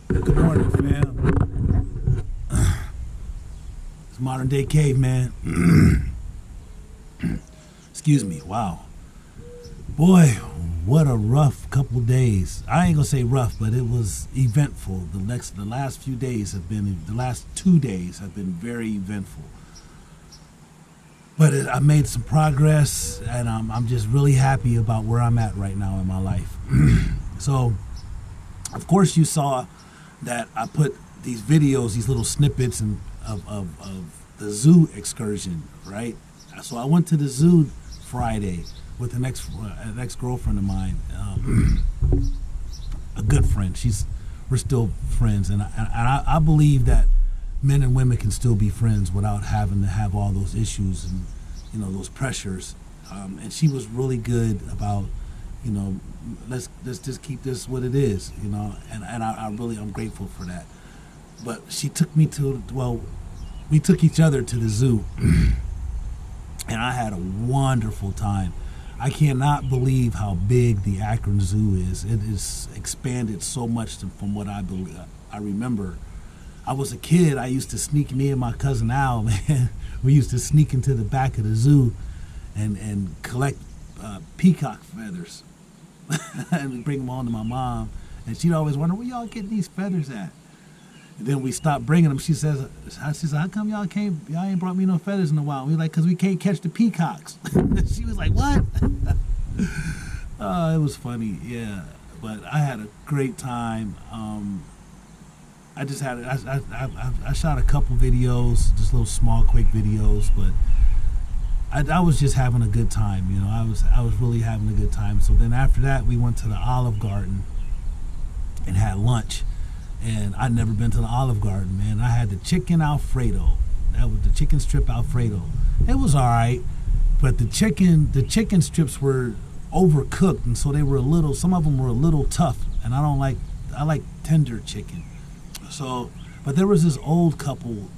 Good morning, fam. It's modern day caveman. Excuse me. Wow. Boy, what a rough couple days. I ain't gonna say rough, but it was eventful. The last 2 days have been very eventful. But I made some progress, and I'm just really happy about where I'm at right now in my life. So, of course, you saw that I put these videos, these little snippets of the zoo excursion, right? So I went to the zoo Friday with an ex-girlfriend of mine, a good friend. We're still friends, and I believe that men and women can still be friends without having to have all those issues and those pressures. And she was really good about let's just keep this what it is, and I'm grateful for that. But she took me we took each other to the zoo, and I had a wonderful time. I cannot believe how big the Akron Zoo is. It is expanded so much from what I remember. I was a kid. I used to sneak, me and my cousin Al, man, we used to sneak into the back of the zoo and collect peacock feathers and bring them home to my mom. And she'd always wonder, where y'all getting these feathers at? And then we stopped bringing them. She says, how come y'all ain't brought me no feathers in a while? We were like, because we can't catch the peacocks. She was like, what? It was funny, yeah. But I had a great time. I shot a couple videos, just little small, quick videos, but I was just having a good time, I was really having a good time. So then after that, we went to the Olive Garden and had lunch. And I'd never been to the Olive Garden, man. I had the chicken Alfredo. That was the chicken strip Alfredo. It was all right, but the chicken strips were overcooked, and so some of them were a little tough. And I like tender chicken. So, but there was this old couple,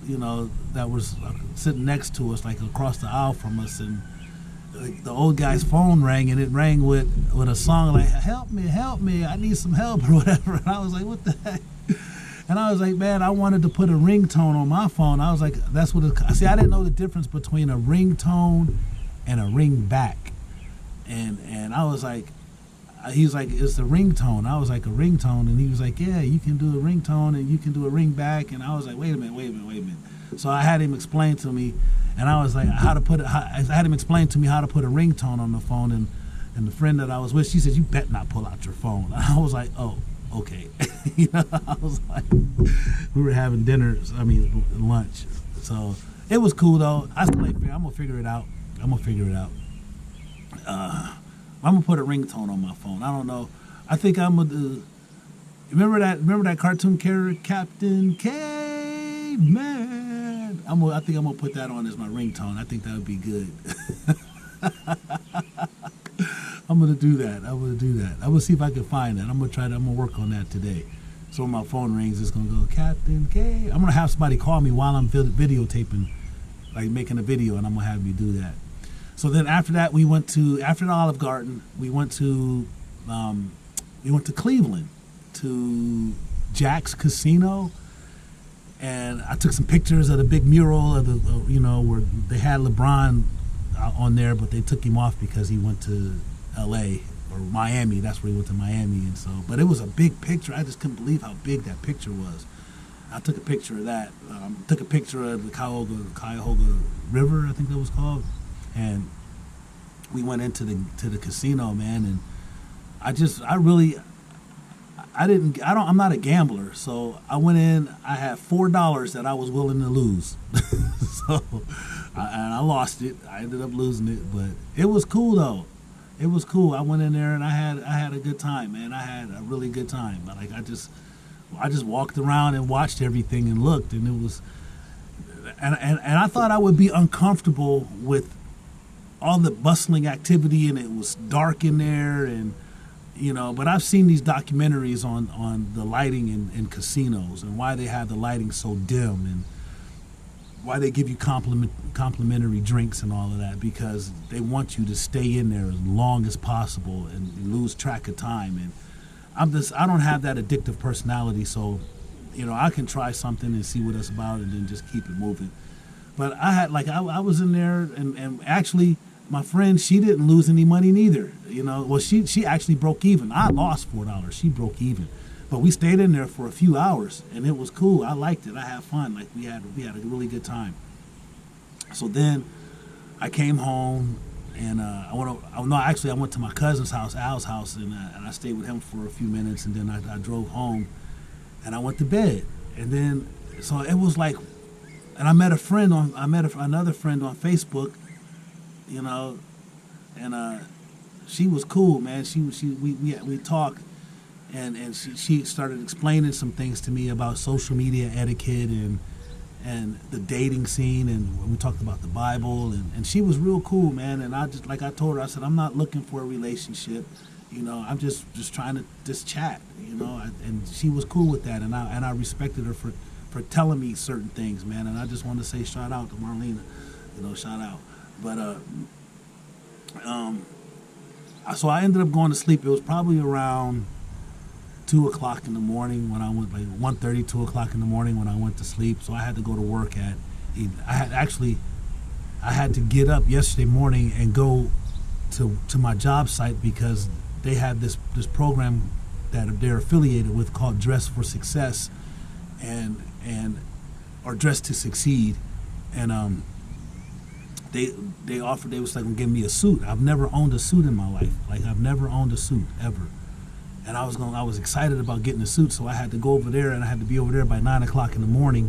that was sitting next to us, like across the aisle from us, and the old guy's phone rang, and it rang with a song like, help me, I need some help, or whatever. And I was like, what the heck? And I was like, man, I wanted to put a ringtone on my phone. I was like, that's what see, I didn't know the difference between a ringtone and a ringback. And I was like, he was like, it's a ringtone. I was like, a ringtone? And he was like, yeah, you can do a ringtone and you can do a ringback. And I was like, wait a minute. So I had him explain to me, and I was like, I had him explain to me how to put a ringtone on the phone, and the friend that I was with, she said, you bet not pull out your phone. And I was like, oh, okay. I was like, we were having lunch. So it was cool though. I still I'm gonna figure it out. I'm gonna put a ringtone on my phone. I don't know. I think I'm gonna do. Remember that cartoon character, Captain Caveman? I think I'm gonna put that on as my ringtone. I think that would be good. I'm gonna do that. I'm gonna see if I can find that. I'm gonna work on that today. So when my phone rings, it's gonna go, Captain Cave. I'm gonna have somebody call me while I'm videotaping, like making a video, and I'm gonna have me do that. So then after that, after the Olive Garden, we went to Cleveland, to Jack's Casino, and I took some pictures of the big mural of where they had LeBron on there, but they took him off because he went to L.A. or Miami. That's where he went to Miami, and so. But it was a big picture. I just couldn't believe how big that picture was. I took a picture of that. Took a picture of the Cuyahoga River, I think that was called. And we went into the casino, man, and I'm not a gambler, so I went in. I had $4 that I was willing to lose, so I lost it. I ended up losing it, but it was cool though. It was cool. I went in there and I had a good time, man. I had a really good time. But I just walked around and watched everything and looked, and it was, and I thought I would be uncomfortable with all the bustling activity, and it was dark in there, and but I've seen these documentaries on the lighting in casinos and why they have the lighting so dim, and why they give you complimentary drinks and all of that, because they want you to stay in there as long as possible and lose track of time. And I don't have that addictive personality, so I can try something and see what it's about and then just keep it moving. But I had I was in there, and actually my friend, she didn't lose any money neither. Well, she actually broke even. I lost $4. She broke even. But we stayed in there for a few hours, and it was cool. I liked it. I had fun. Like we had a really good time. So then I came home, and I went to my cousin's house, Al's house, and I stayed with him for a few minutes, and then I drove home, and I went to bed. And then so it was like, and I met another friend on Facebook, and she was cool, man. We talked. And she started explaining some things to me about social media etiquette and the dating scene, and we talked about the Bible, and she was real cool, man. And I just, like I told her, I said, I'm not looking for a relationship, I'm just trying to just chat, and she was cool with that, and I respected her for telling me certain things, man. And I just wanted to say shout out to Marlena, shout out. But so I ended up going to sleep. It was probably around 2 o'clock in the morning when I went, like 1:30, 2 o'clock in the morning when I went to sleep. So I had to go to work I had to get up yesterday morning and go to my job site because they had this program that they're affiliated with called Dress for Success or Dress to Succeed. And they was like gonna give me a suit. I've never owned a suit in my life. Like I've never owned a suit ever. And I was excited about getting a suit, so I had to go over there, and I had to be over there by 9 o'clock in the morning.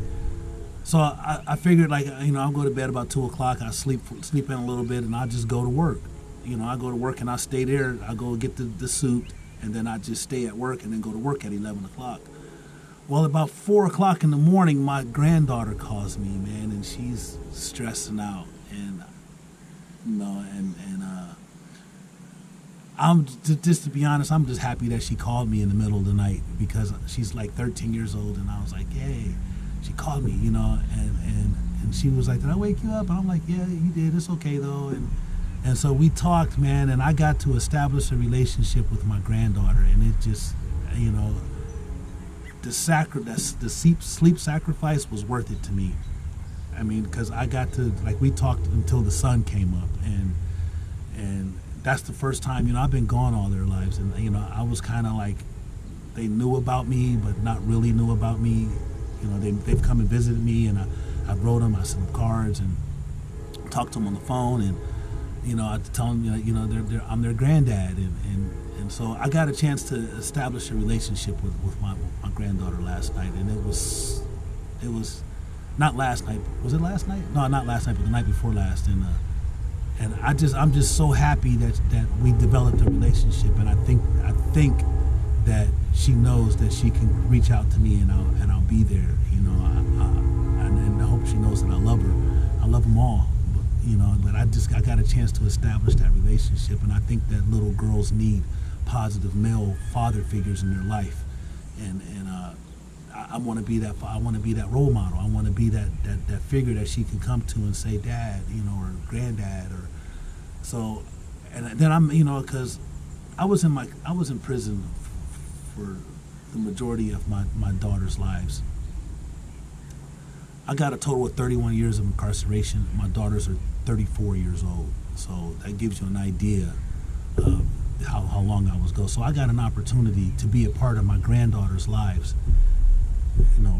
So I figured, I'll go to bed about 2 o'clock. I sleep in a little bit, and I'll just go to work. I go to work, and I stay there. I go get the suit, and then I just stay at work, and then go to work at 11 o'clock. Well, about 4 o'clock in the morning, my granddaughter calls me, man, and she's stressing out, and I'm just to be honest, I'm just happy that she called me in the middle of the night because she's like 13 years old, and I was like, yay, she called me, and she was like, did I wake you up? And I'm like, yeah, you did. It's okay though, and so we talked, man, and I got to establish a relationship with my granddaughter, and it just, the sleep sacrifice was worth it to me. I mean, because I got to, we talked until the sun came up, and that's the first time, I've been gone all their lives, and I was kind of like, they knew about me but not really knew about me. They've come and visited me, and I wrote them, I sent them cards and talked to them on the phone, and I tell them I'm their granddad, and so I got a chance to establish a relationship with my granddaughter last night, and it was not last night. Was it last night? No, not last night, but the night before last, and I'm just so happy that we developed a relationship, and I think that she knows that she can reach out to me, and I'll be there, and I hope she knows that I love her. I love them all, but I got a chance to establish that relationship, and I think that little girls need positive male father figures in their life, and I want to be that. I want to be that role model. I want to be that figure that she can come to and say, Dad, or Granddad, or so. And then I'm, because I was in prison for the majority of my daughter's lives. I got a total of 31 years of incarceration. My daughters are 34 years old, so that gives you an idea of how long I was go. So I got an opportunity to be a part of my granddaughter's lives.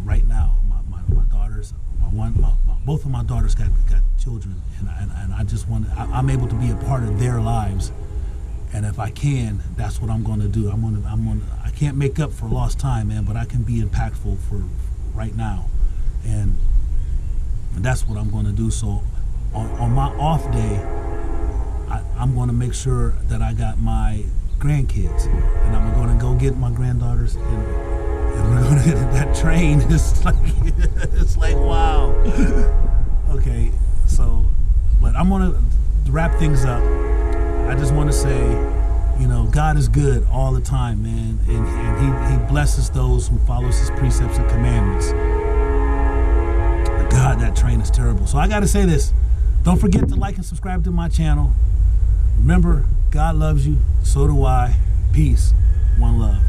Right now, my daughters, both of my daughters got children, and I just I'm able to be a part of their lives, and if I can, that's what I'm going to do. I can't make up for lost time, man, but I can be impactful for right now, and that's what I'm going to do. So on my off day, I'm going to make sure that I got my grandkids, and I'm going to go get my granddaughters, and we're going to hit that train. It's like wow. Okay, so, but I'm going to wrap things up. I just want to say, God is good all the time, man, and he blesses those who follows his precepts and commandments. But God, that train is terrible. So I got to say this. Don't forget to like and subscribe to my channel. Remember, God loves you. So do I. Peace. One love.